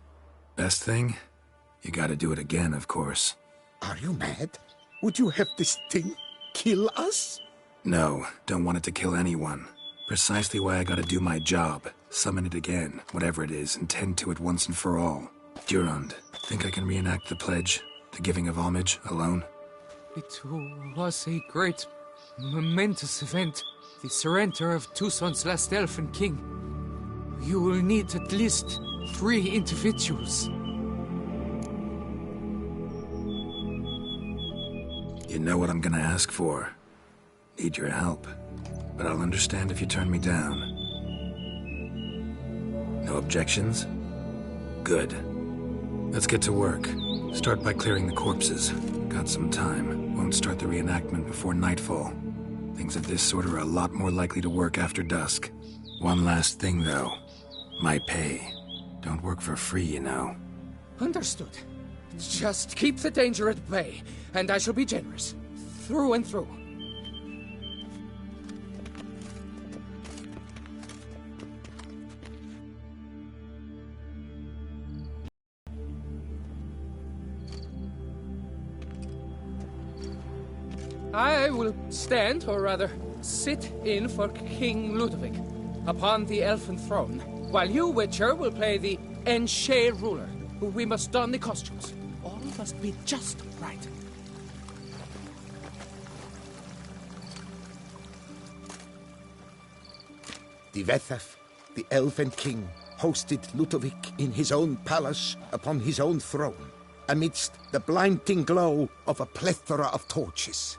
Best thing? You gotta do it again, of course. Are you mad? Would you have this thing kill us? No, don't want it to kill anyone. Precisely why I gotta do my job. Summon it again, whatever it is, and tend to it once and for all. Durand, think I can reenact the pledge, the giving of homage, alone? It was a great, momentous event. The surrender of Tucson's last elfin king. You will need at least 3 individuals. You know what I'm gonna ask for. Need your help, but I'll understand if you turn me down. No objections? Good. Let's get to work. Start by clearing the corpses. Got some time. Won't start the reenactment before nightfall. Things of this sort are a lot more likely to work after dusk. One last thing, though. My pay. Don't work for free, you know. Understood. Just keep the danger at bay, and I shall be generous. Through and through. I will stand, or rather, sit in for King Ludovic, upon the elfin throne, while you, Witcher, will play the Enche ruler. We must don the costumes. All must be just right. The Vethaf, the elven king, hosted Ludovic in his own palace upon his own throne, amidst the blinding glow of a plethora of torches.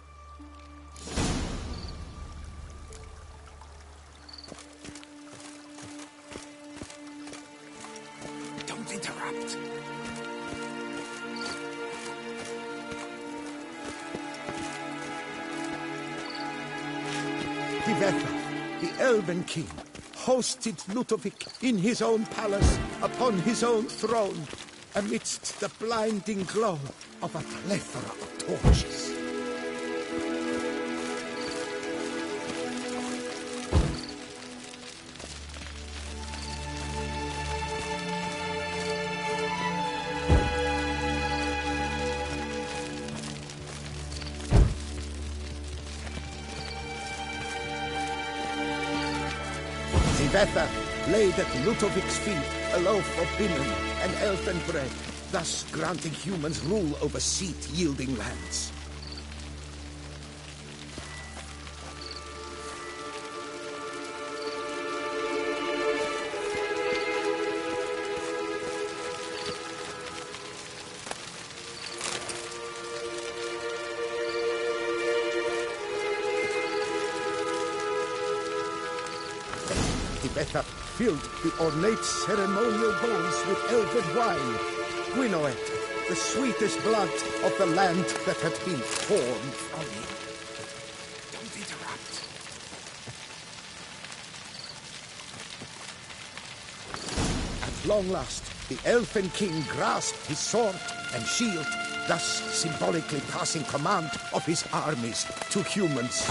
Don't interrupt. The Vethaf, the elven king, hosted Ludovic in his own palace upon his own throne, amidst the blinding glow of a plethora of torches. Vethaf laid at Ludovic's feet a loaf of binen and elfin bread, thus granting humans rule over seat-yielding lands. Tibetha filled the ornate ceremonial bowls with elven wine. Gwinoet, the sweetest blood of the land that had been torn from him. Don't interrupt. At long last, the Elfin King grasped his sword and shield, thus symbolically passing command of his armies to humans.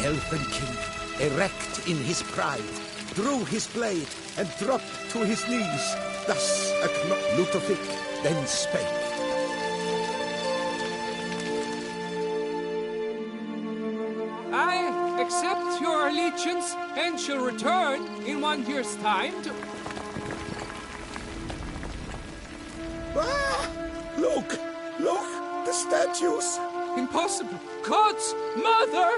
Elfin King, erect in his pride, drew his blade and dropped to his knees. Thus Ludovic then spake. I accept your allegiance and shall return in 1 year's time to... Ah! Look! Look! The statues! Impossible! God's mother!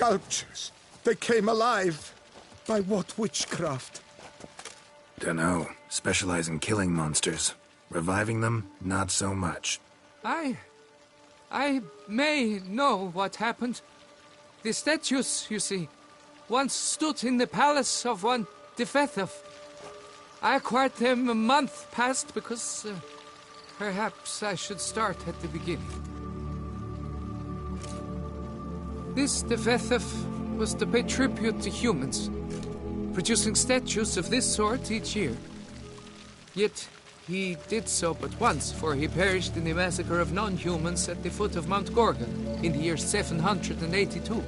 sculptures. They came alive. By what witchcraft? Dunno. Specialize in killing monsters. Reviving them, not so much. I may know what happened. The statues, you see, once stood in the palace of one Defethov. I acquired them a month past because perhaps I should start at the beginning. This Defethov was to pay tribute to humans, producing statues of this sort each year. Yet he did so but once, for he perished in the massacre of non-humans at the foot of Mount Gorgon in the year 782.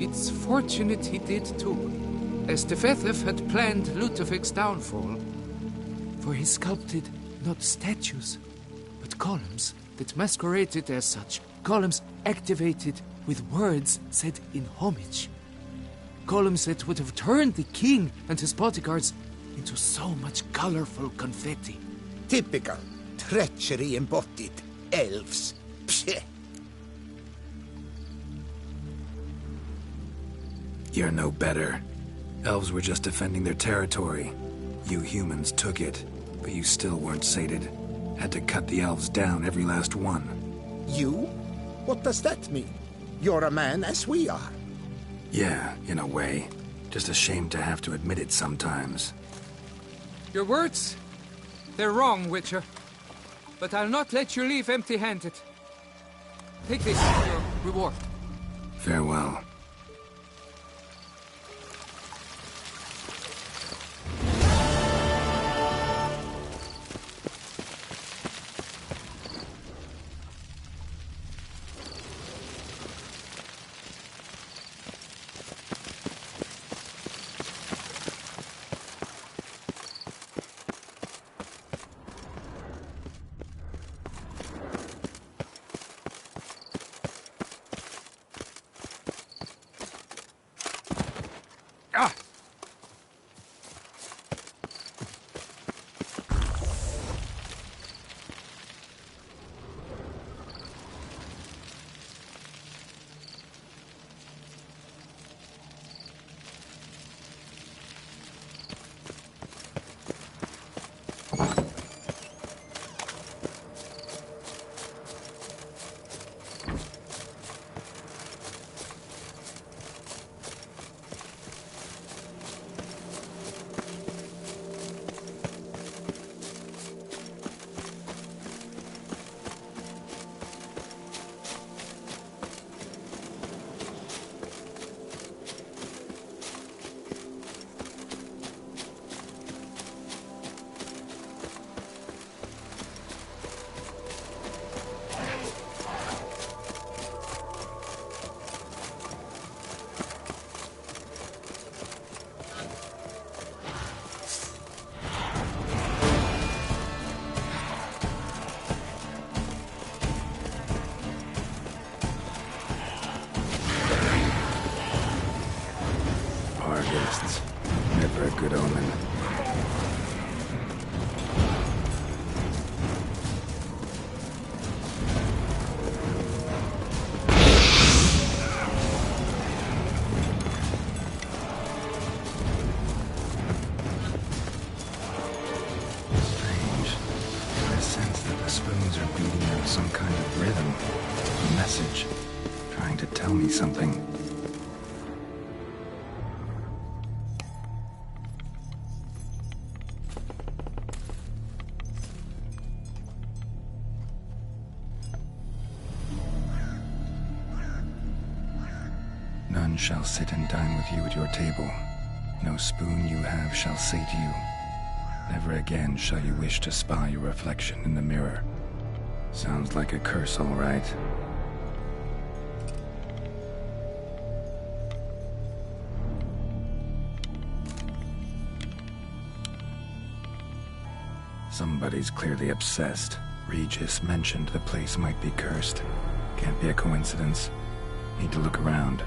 It's fortunate he did too, as Defethov had planned Ludovic's downfall, for he sculpted not statues, but columns that masqueraded as such, columns activated with words said in homage, columns that would have turned the king and his bodyguards into so much colorful confetti. Typical. Treachery embodied. Elves. Psheh. You're no better. Elves were just defending their territory. You humans took it, but you still weren't sated. Had to cut the elves down, every last one. You? What does that mean? You're a man as we are. Yeah, in a way. Just ashamed to have to admit it sometimes. Your words, they're wrong, Witcher. But I'll not let you leave empty-handed. Take this as your reward. Farewell. Never a good omen. Strange. I sense that the spoons are beating out some kind of rhythm, a message, trying to tell me something. None shall sit and dine with you at your table. No spoon you have shall say to you, never again shall you wish to spy your reflection in the mirror. Sounds like a curse, all right. Somebody's clearly obsessed. Regis mentioned the place might be cursed. Can't be a coincidence. Need to look around.